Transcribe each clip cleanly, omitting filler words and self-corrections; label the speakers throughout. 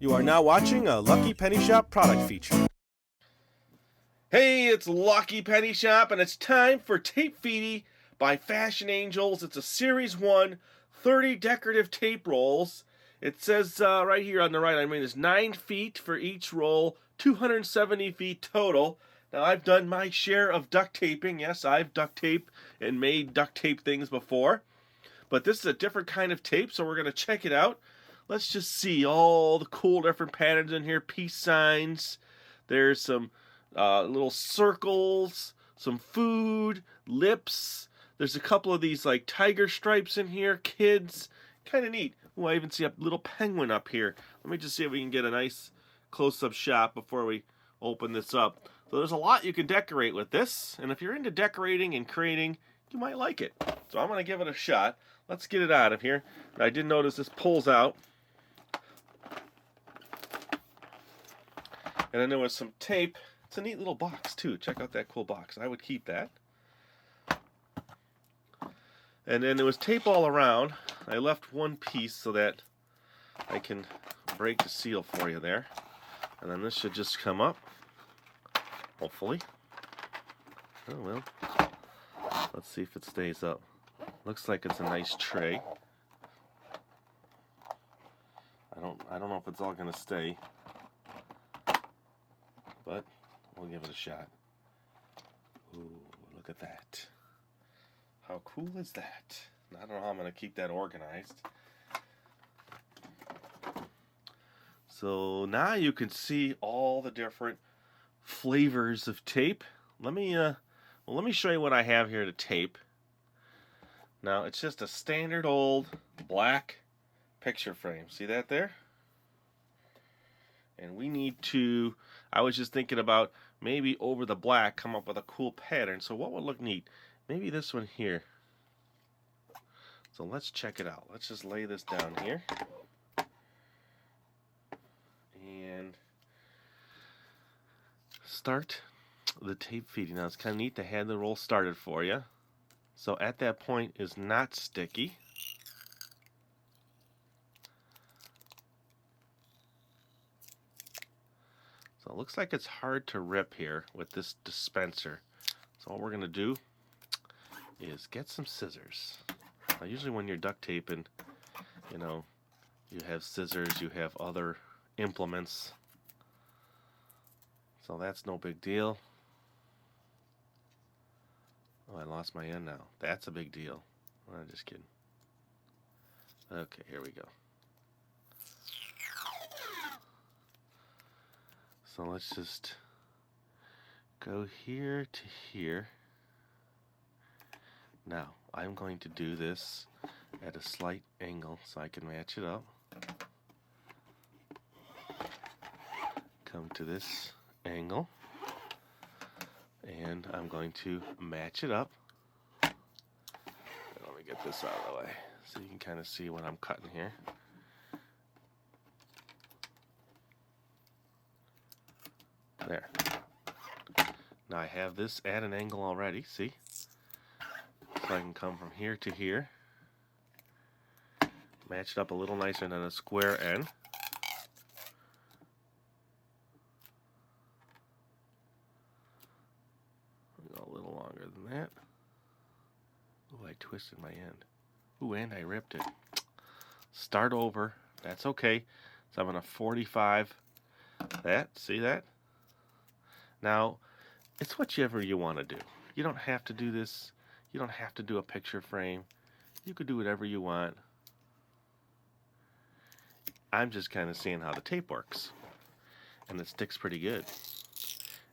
Speaker 1: You are now watching a Lucky Penny Shop product feature.
Speaker 2: Hey, it's Lucky Penny Shop, and it's time for Tapeffiti by Fashion Angels. It's a Series 1, 30 decorative tape rolls. It says right here on the right, it's 9 feet for each roll, 270 feet total. Now, I've done my share of duct taping. Yes, I've duct taped and made duct tape things before. But this is a different kind of tape, so we're going to check it out. Let's just see all the cool different patterns in here. Peace signs. There's some little circles, some food, lips. There's a couple of these like tiger stripes in here, kids. Kind of neat. Oh, I even see a little penguin up here. Let me just see if we can get a nice close-up shot before we open this up. So there's a lot you can decorate with this, and if you're into decorating and creating, you might like it. So I'm going to give it a shot. Let's get it out of here. I did notice this pulls out. And then there was some tape. It's a neat little box, too. Check out that cool box. I would keep that. And then there was tape all around. I left one piece so that I can break the seal for you there. And then this should just come up. Hopefully. Oh, well. Let's see if it stays up. Looks like it's a nice tray. I don't know if it's all going to stay. But we'll give it a shot. Ooh, look at that. How cool is that? I don't know how I'm going to keep that organized. So now you can see all the different flavors of tape. Let me show you what I have here to tape. Now it's just a standard old black picture frame. See that there? And we need to, I was just thinking about maybe over the black come up with a cool pattern. So what would look neat? Maybe this one here. So let's check it out. Let's just lay this down here. And start the Tapeffiti. Now it's kind of neat to have the roll started for you. So at that point is not sticky. So it looks like it's hard to rip here with this dispenser. So what we're going to do is get some scissors. Now usually when you're duct taping, you have scissors, you have other implements. So that's no big deal. Oh, I lost my end now. That's a big deal. I'm just kidding. Okay, here we go. So let's just go here to here. Now, I'm going to do this at a slight angle so I can match it up. Come to this angle. And I'm going to match it up. Let me get this out of the way so you can kind of see what I'm cutting here. There. Now I have this at an angle already, see? So I can come from here to here. Match it up a little nicer than a square end. Go a little longer than that. Ooh, I twisted my end. Ooh, and I ripped it. Start over. That's okay. So I'm going to 45 that. See that? Now, it's whatever you want to do. You don't have to do this. You don't have to do a picture frame. You could do whatever you want. I'm just kind of seeing how the tape works. And it sticks pretty good.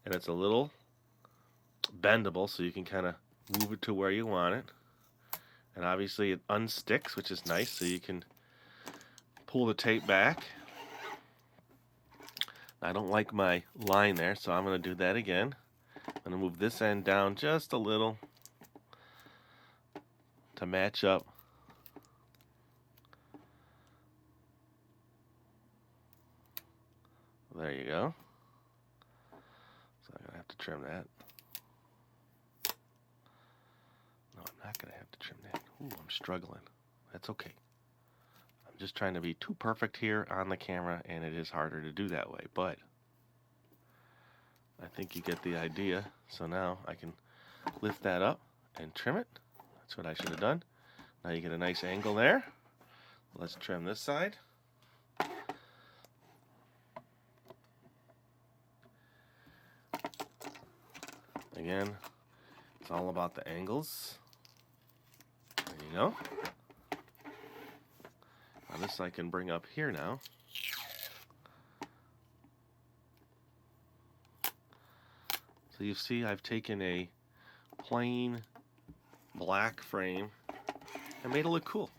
Speaker 2: And it's a little bendable, so you can kind of move it to where you want it. And obviously it unsticks, which is nice, so you can pull the tape back. I don't like my line there, so I'm going to do that again. I'm going to move this end down just a little to match up. There you go. So I'm going to have to trim that. No, I'm not going to have to trim that. Ooh, I'm struggling. That's okay. I'm just trying to be too perfect here on the camera, and it is harder to do that way, but I think you get the idea. So now I can lift that up and trim it. That's what I should have done. Now you get a nice angle there. Let's trim this side. Again, it's all about the angles. There you go. Now this I can bring up here now. So you see I've taken a plain black frame and made it look cool.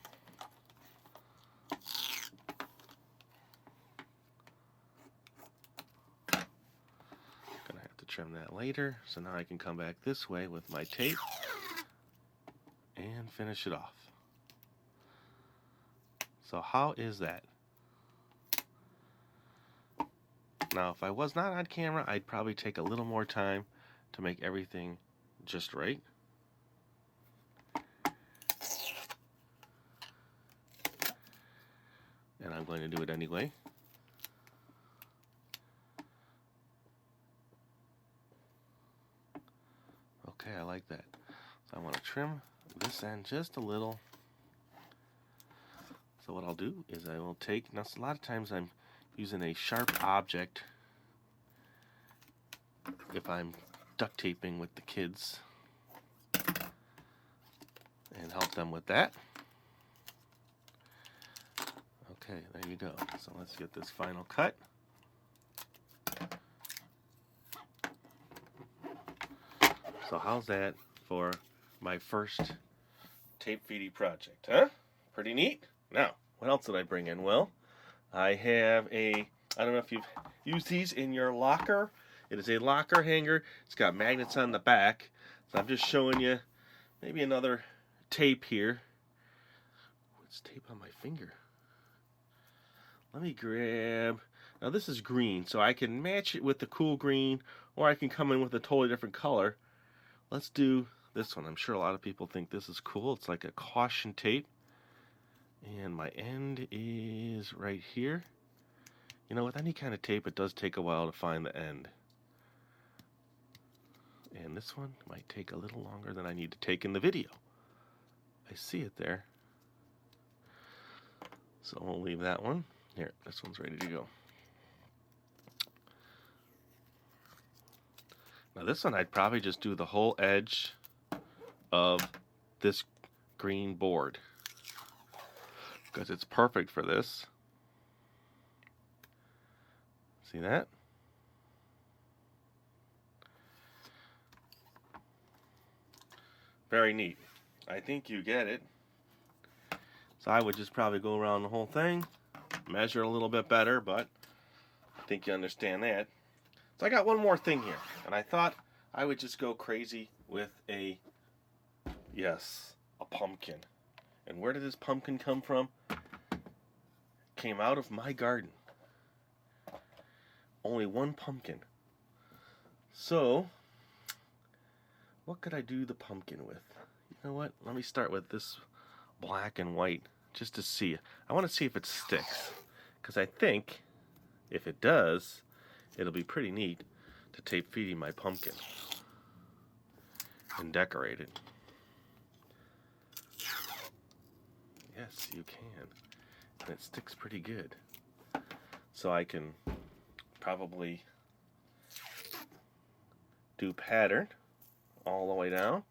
Speaker 2: Gonna have to trim that later, so now I can come back this way with my tape and finish it off. So how is that? Now, if I was not on camera, I'd probably take a little more time to make everything just right. And I'm going to do it anyway. Okay, I like that. So I want to trim this end just a little. So what I'll do is I will take, now a lot of times I'm using a sharp object if I'm duct taping with the kids and help them with that. Okay, there you go. So let's get this final cut. So how's that for my first Tapeffiti project, huh? Pretty neat. Now, what else did I bring in? Well, I have I don't know if you've used these in your locker. It is a locker hanger. It's got magnets on the back. So I'm just showing you maybe another tape here. What's tape on my finger? Let me grab, now this is green, so I can match it with the cool green, or I can come in with a totally different color. Let's do this one. I'm sure a lot of people think this is cool. It's like a caution tape. And my end is right here. You know, with any kind of tape, it does take a while to find the end. And this one might take a little longer than I need to take in the video. I see it there. So we'll leave that one. Here, this one's ready to go. Now this one, I'd probably just do the whole edge of this green board, because it's perfect for this. See that? Very neat. I think you get it. So I would just probably go around the whole thing, measure a little bit better, but I think you understand that. So I got one more thing here, and I thought I would just go crazy with a pumpkin. And where did this pumpkin come from? Came out of my garden. Only one pumpkin. So, what could I do the pumpkin with? You know what? Let me start with this black and white just to see. I want to see if it sticks, because I think if it does, it'll be pretty neat to Tapeffiti my pumpkin and decorate it. Yes, you can. And it sticks pretty good. So I can probably do pattern all the way down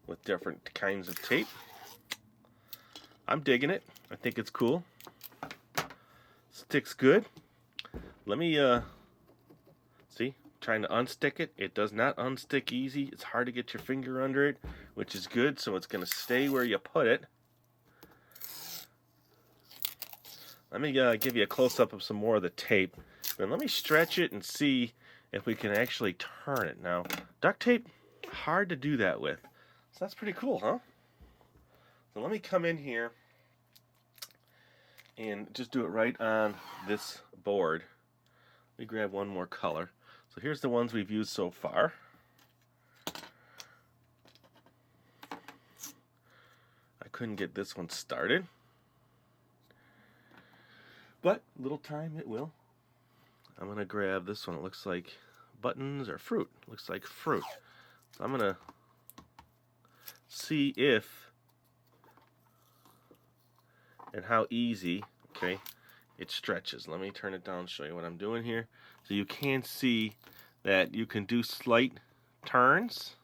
Speaker 2: with different kinds of tape. I'm digging it. I think it's cool. Sticks good. Let me see, trying to unstick it. It does not unstick easy. It's hard to get your finger under it, which is good, so it's going to stay where you put it. Let me give you a close-up of some more of the tape. Then let me stretch it and see if we can actually turn it. Now, duct tape, hard to do that with. So that's pretty cool, huh? So let me come in here and just do it right on this board. Let me grab one more color. So here's the ones we've used so far. I couldn't get this one started. but little time it will. I'm going to grab this one. It looks like buttons or fruit. Looks like fruit. So I'm going to see if and how easy, okay, it stretches. Let me turn it down and show you what I'm doing here. So you can see that you can do slight turns.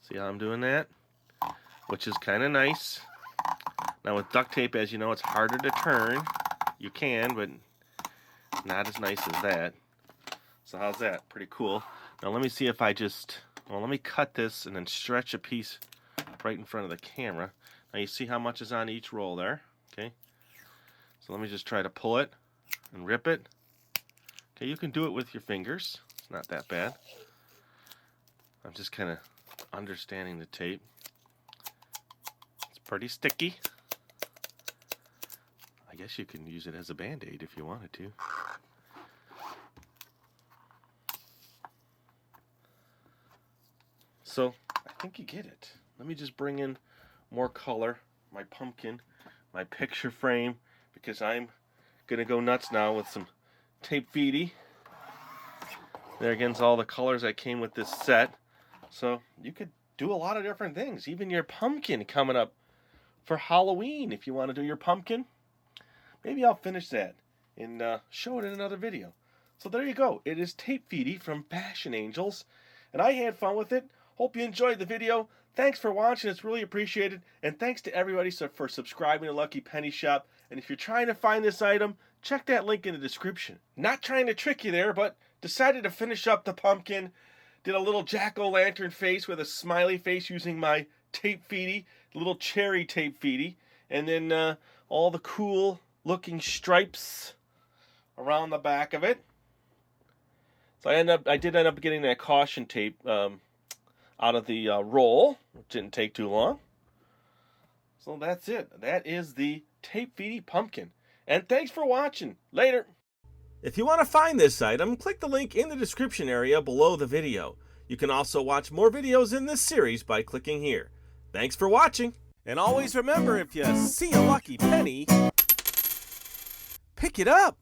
Speaker 2: See how I'm doing that? Which is kind of nice. Now with duct tape, as you know, it's harder to turn. You can, but not as nice as that. So how's that? Pretty cool. Now let me see if I just, well, let me cut this and then stretch a piece right in front of the camera. Now you see how much is on each roll there, okay? So let me just try to pull it and rip it. Okay, you can do it with your fingers. It's not that bad. I'm just kind of understanding the tape. It's pretty sticky. I guess you can use it as a band-aid if you wanted to. So, I think you get it. Let me just bring in more color. My pumpkin, my picture frame, because I'm going to go nuts now with some Tapeffiti. There again's all the colors that came with this set. So, you could do a lot of different things. Even your pumpkin coming up for Halloween, if you want to do your pumpkin. Maybe I'll finish that and show it in another video. So there you go. It is Tapeffiti from Fashion Angels. And I had fun with it. Hope you enjoyed the video. Thanks for watching. It's really appreciated. And thanks to everybody for subscribing to Lucky Penny Shop. And if you're trying to find this item, check that link in the description. Not trying to trick you there, but decided to finish up the pumpkin. Did a little jack-o'-lantern face with a smiley face using my Tapeffiti, little cherry Tapeffiti. And then all the cool looking stripes around the back of it. So I did end up getting that caution tape out of the roll, which didn't take too long. So that's it. That is the Tapeffiti pumpkin. And thanks for watching. Later.
Speaker 1: If you want to find this item, click the link in the description area below the video. You can also watch more videos in this series by clicking here. Thanks for watching. And always remember, if you see a lucky penny, pick it up.